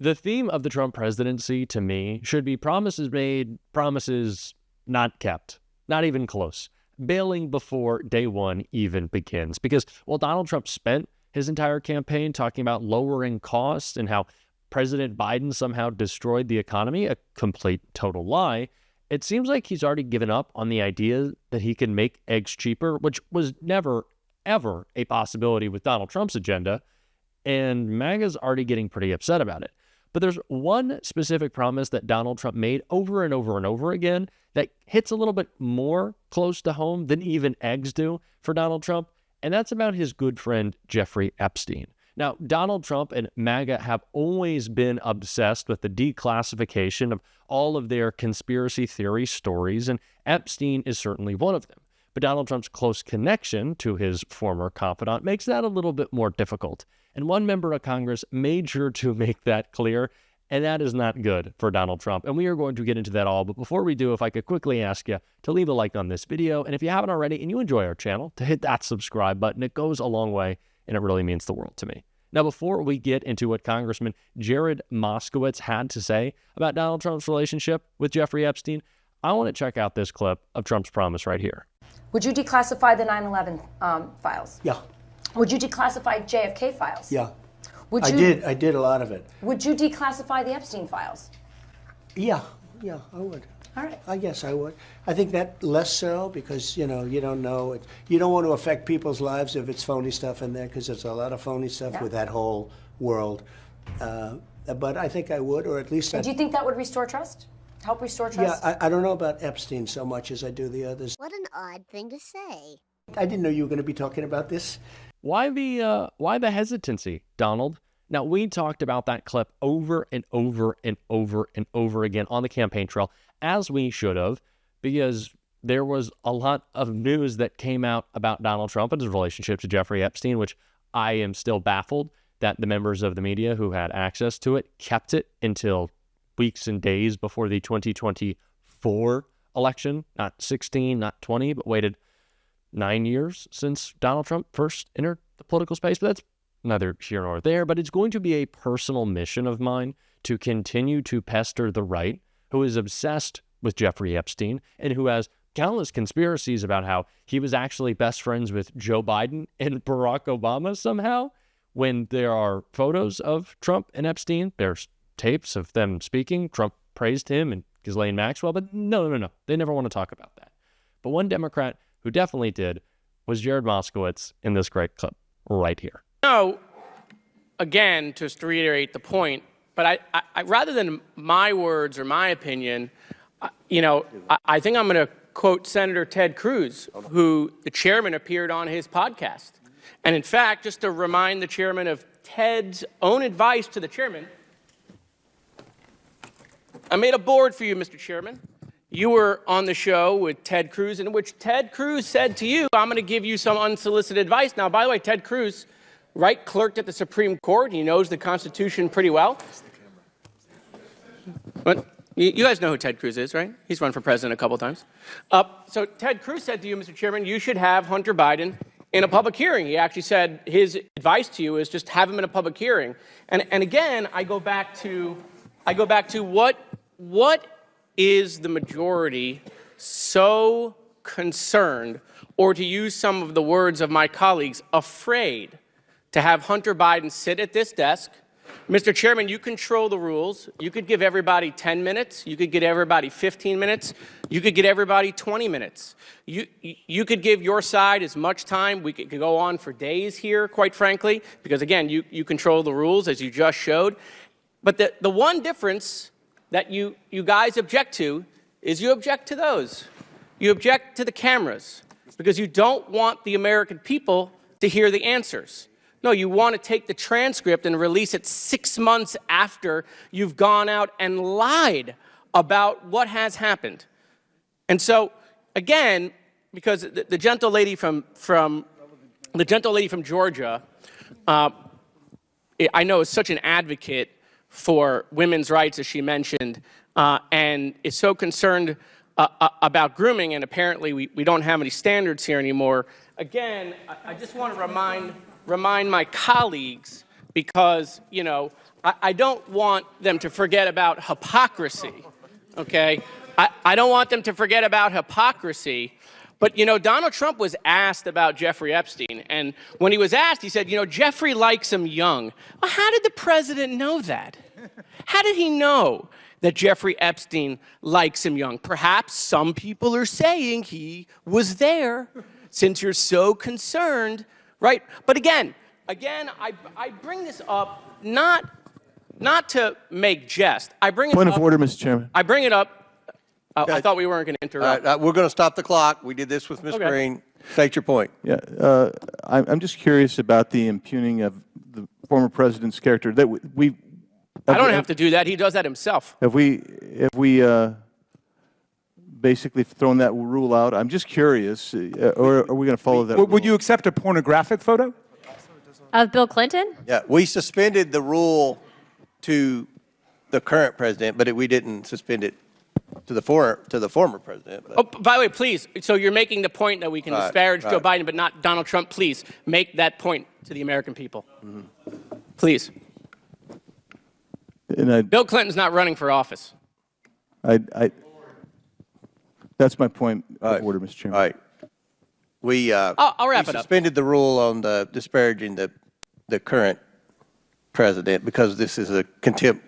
The theme of the Trump presidency, to me, should be promises made, promises not kept, not even close, bailing before day one even begins. Because while Donald Trump spent his entire campaign talking about lowering costs and how President Biden somehow destroyed the economy, a complete total lie, it seems like he's already given up on the idea that he can make eggs cheaper, which was never, ever a possibility with Donald Trump's agenda, and MAGA's already getting pretty upset about it. But there's one specific promise that Donald Trump made over and over and over again that hits a little bit more close to home than even eggs do for Donald Trump, and that's about his good friend Jeffrey Epstein. Now, Donald Trump and MAGA have always been obsessed with the declassification of all of their conspiracy theory stories, and Epstein is certainly one of them. But Donald Trump's close connection to his former confidant makes that a little bit more difficult. And one member of Congress made sure to make that clear, and that is not good for Donald Trump. And we are going to get into that all. But before we do, if I could quickly ask you to leave a like on this video, and if you haven't already and you enjoy our channel, to hit that subscribe button. It goes a long way, and it really means the world to me. Now, before we get into what Congressman Jared Moskowitz had to say about Donald Trump's relationship with Jeffrey Epstein, I want to check out this clip of Trump's promise right here. Would you declassify the 9/11 files? Yeah. Would you declassify JFK files? Yeah. Would I you, did a lot of it. Would you declassify the Epstein files? Yeah, I would. All right. I guess I would. I think that less so because, you don't know it. You don't want to affect people's lives if it's phony stuff in there because there's a lot of phony stuff with that whole world. But I think I would, or at least Do you think that would restore trust? Help restore trust? Yeah, I don't know about Epstein so much as I do the others. What an odd thing to say. I didn't know you were going to be talking about this. Why the hesitancy, Donald? Now, we talked about that clip over and over and over and over again on the campaign trail, as we should have, because there was a lot of news that came out about Donald Trump and his relationship to Jeffrey Epstein, which I am still baffled that the members of the media who had access to it kept it until weeks and days before the 2024 election, not 16, not 20, but waited 9 years since Donald Trump first entered the political space. But that's neither here nor there. But it's going to be a personal mission of mine to continue to pester the right, who is obsessed with Jeffrey Epstein and who has countless conspiracies about how he was actually best friends with Joe Biden and Barack Obama somehow, when there are photos of Trump and Epstein. There's tapes of them speaking. Trump praised him and Ghislaine Maxwell, but no. They never want to talk about that. But one Democrat who definitely did was Jared Moskowitz in this great clip right here. No, again, just to reiterate the point, but I rather than my words or my opinion, I think I'm going to quote Senator Ted Cruz, who the chairman appeared on his podcast. And in fact, just to remind the chairman of Ted's own advice to the chairman, I made a board for you, Mr. Chairman. You were on the show with Ted Cruz, in which Ted Cruz said to you, I'm going to give you some unsolicited advice. Now, by the way, Ted Cruz, right, clerked at the Supreme Court. He knows the Constitution pretty well. But you guys know who Ted Cruz is, right? He's run for president a couple times. So Ted Cruz said to you, Mr. Chairman, you should have Hunter Biden in a public hearing. He actually said his advice to you is just have him in a public hearing. And again, I go back to what is the majority so concerned, or to use some of the words of my colleagues, afraid to have Hunter Biden sit at this desk? Mr. Chairman, you control the rules. You could give everybody 10 minutes. You could give everybody 15 minutes. You could give everybody 20 mintes. You could give your side as much time. We could go on for days here, quite frankly, because, again, you control the rules, as you just showed. But the one difference that you guys object to is you object to those. You object to the cameras because you don't want the American people to hear the answers. No, you want to take the transcript and release it 6 months after you've gone out and lied about what has happened. And so, again, because the gentle lady from Georgia, I know is such an advocate for women's rights, as she mentioned, and is so concerned about grooming, and apparently we don't have any standards here anymore. Again, I just want to remind my colleagues, because, I don't want them to forget about hypocrisy, okay? I don't want them to forget about hypocrisy. But, you know, Donald Trump was asked about Jeffrey Epstein. And when he was asked, he said, you know, Jeffrey likes him young. Well, how did the president know that? How did he know that Jeffrey Epstein likes him young? Perhaps some people are saying he was there since you're so concerned, right? But again, I bring this up not to make jest. I bring it Point up, of order, Mr. Chairman. I bring it up. I thought we weren't going to interrupt. We're going to stop the clock. We did this with Ms. Okay. Green. State your point. Yeah, I'm just curious about the impugning of the former president's character. That we I don't have to do that. He does that himself. Have we basically thrown that rule out? I'm just curious, or are we going to follow that? Would you accept a pornographic photo? Of Bill Clinton? Yeah, we suspended the rule to the current president, but we didn't suspend it to the former president. But. Oh, by the way, please, so you're making the point that we can disparage Joe Biden, but not Donald Trump. Please make that point to the American people. Mm-hmm. Please. Bill Clinton's not running for office. That's my point of order, Mr. Chairman. All right. I'll wrap it up. Suspended the rule on the disparaging the current president because this is a contempt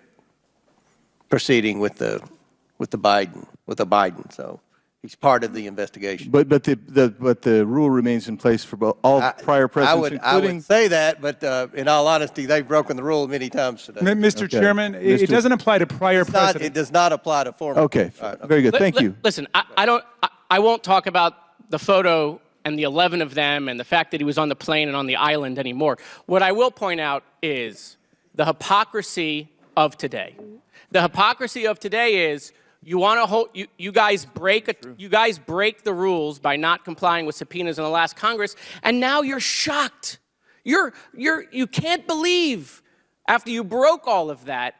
proceeding with the Biden. So he's part of the investigation. But the rule remains in place for all prior presidents, I would say that, but in all honesty, they've broken the rule many times today. Mr. Chairman, it doesn't apply to prior presidents. It does not apply to former. Okay, very good. Thank you. Listen, I won't talk about the photo and the 11 of them and the fact that he was on the plane and on the island anymore. What I will point out is the hypocrisy of today. The hypocrisy of today is you want to hold you guys break the rules by not complying with subpoenas in the last Congress, and now you're shocked. You can't believe after you broke all of that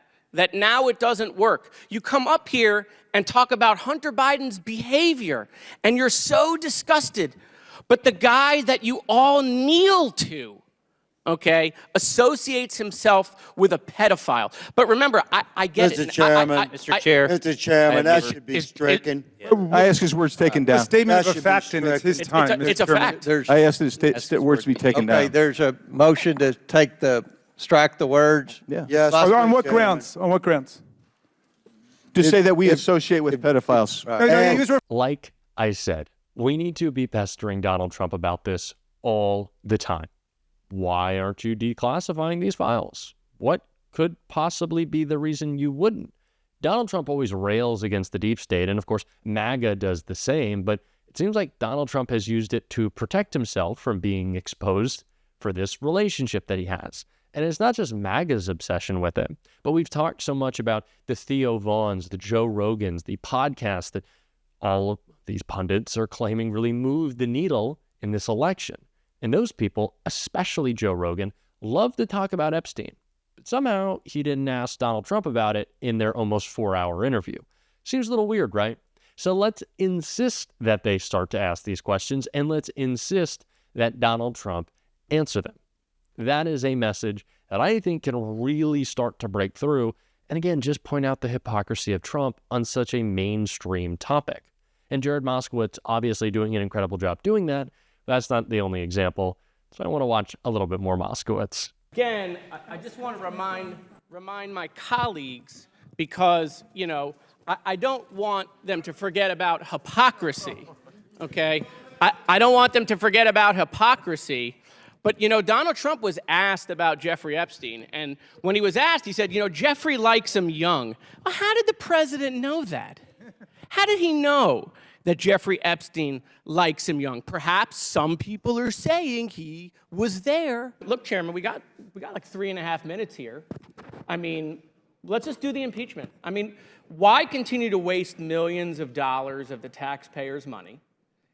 now it doesn't work. You come up here and talk about Hunter Biden's behavior, and you're so disgusted. But the guy that you all kneel to, okay, associates himself with a pedophile. But remember, I get Mr. it. Chairman, Mr. Chairman, that should be stricken. I ask his words taken down. A statement That of a should be fact, and it's his time. It's a fact. I asked his words to be taken Okay, down. there's a motion to strike the words. Yeah. Yes. On what Mr. grounds? On what grounds? To say that we associate with pedophiles. No, he was Like I said, we need to be pestering Donald Trump about this all the time. Why aren't you declassifying these files? What could possibly be the reason you wouldn't? Donald Trump always rails against the deep state, and of course, MAGA does the same, but it seems like Donald Trump has used it to protect himself from being exposed for this relationship that he has. And it's not just MAGA's obsession with it, but we've talked so much about the Theo Vaughns, the Joe Rogans, the podcasts that all of these pundits are claiming really moved the needle in this election. And those people, especially Joe Rogan, love to talk about Epstein. But somehow he didn't ask Donald Trump about it in their almost 4-hour interview. Seems a little weird, right? So let's insist that they start to ask these questions, and let's insist that Donald Trump answer them. That is a message that I think can really start to break through, and again, just point out the hypocrisy of Trump on such a mainstream topic. And Jared Moskowitz obviously doing an incredible job doing that. That's not the only example. So I want to watch a little bit more Moskowitz. Again, I just want to remind my colleagues, because, you know, I don't want them to forget about hypocrisy, okay? I don't want them to forget about hypocrisy. But, you know, Donald Trump was asked about Jeffrey Epstein. And when he was asked, he said, you know, Jeffrey likes him young. Well, how did the president know that? How did he know that Jeffrey Epstein likes him young? Perhaps some people are saying he was there. Look, Chairman, we got like 3.5 minutes here. I mean, let's just do the impeachment. I mean, why continue to waste millions of dollars of the taxpayers' money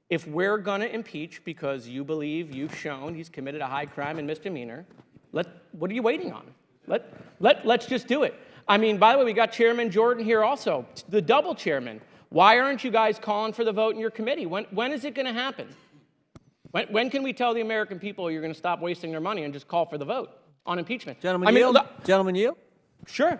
if we're going to impeach because you believe you've shown he's committed a high crime and misdemeanor? What are you waiting on? Let's just do it. I mean, by the way, we got Chairman Jordan here also, the double chairman. Why aren't you guys calling for the vote in your committee? When is it going to happen? When can we tell the American people you're going to stop wasting their money and just call for the vote on impeachment? Gentlemen, yield. Gentlemen, yield. Sure.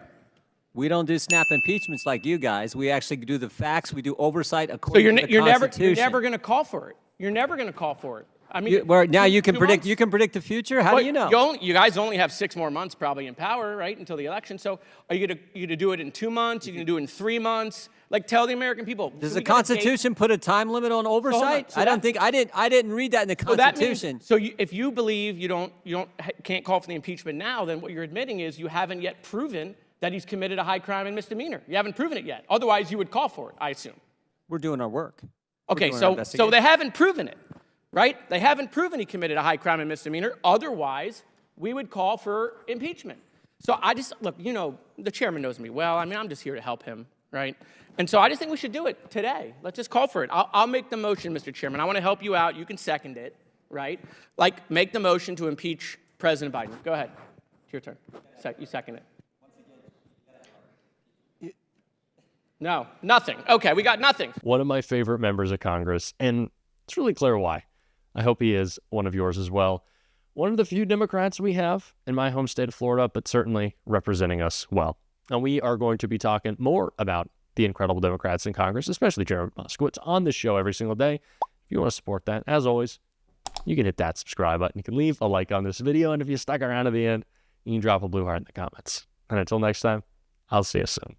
We don't do snap impeachments like you guys. We actually do the facts. We do oversight So according to the you're Constitution. never going to call for it. You're never going to call for it. I mean, Now you can 2 predict. months? You can predict the future. How do you know? You guys only have 6 more months probably in power, right, until the election. So are you going to do it in 2 months? Are you going to do it in 3 months? Like, tell the American people. Does the Constitution put a time limit on oversight? So I don't think I didn't read that in the Constitution. If you believe can't call for the impeachment now, then what you're admitting is you haven't yet proven that he's committed a high crime and misdemeanor. You haven't proven it yet. Otherwise, you would call for it, I assume. We're doing our work. Okay, so they haven't proven it, right? They haven't proven he committed a high crime and misdemeanor. Otherwise, we would call for impeachment. So I just, look, the chairman knows me well. I mean, I'm just here to help him, right? And so I just think we should do it today. Let's just call for it. I'll make the motion, Mr. Chairman. I want to help you out. You can second it, right? Like, make the motion to impeach President Biden. Go ahead. It's your turn. You second it. No, nothing. Okay, we got nothing. One of my favorite members of Congress, and it's really clear why. I hope he is one of yours as well. One of the few Democrats we have in my home state of Florida, but certainly representing us well. And we are going to be talking more about the incredible Democrats in Congress, especially Jared Moskowitz, on this show every single day. If you want to support that, as always, you can hit that subscribe button. You can leave a like on this video, and if you stuck around to the end, you can drop a blue heart in the comments. And until next time, I'll see you soon.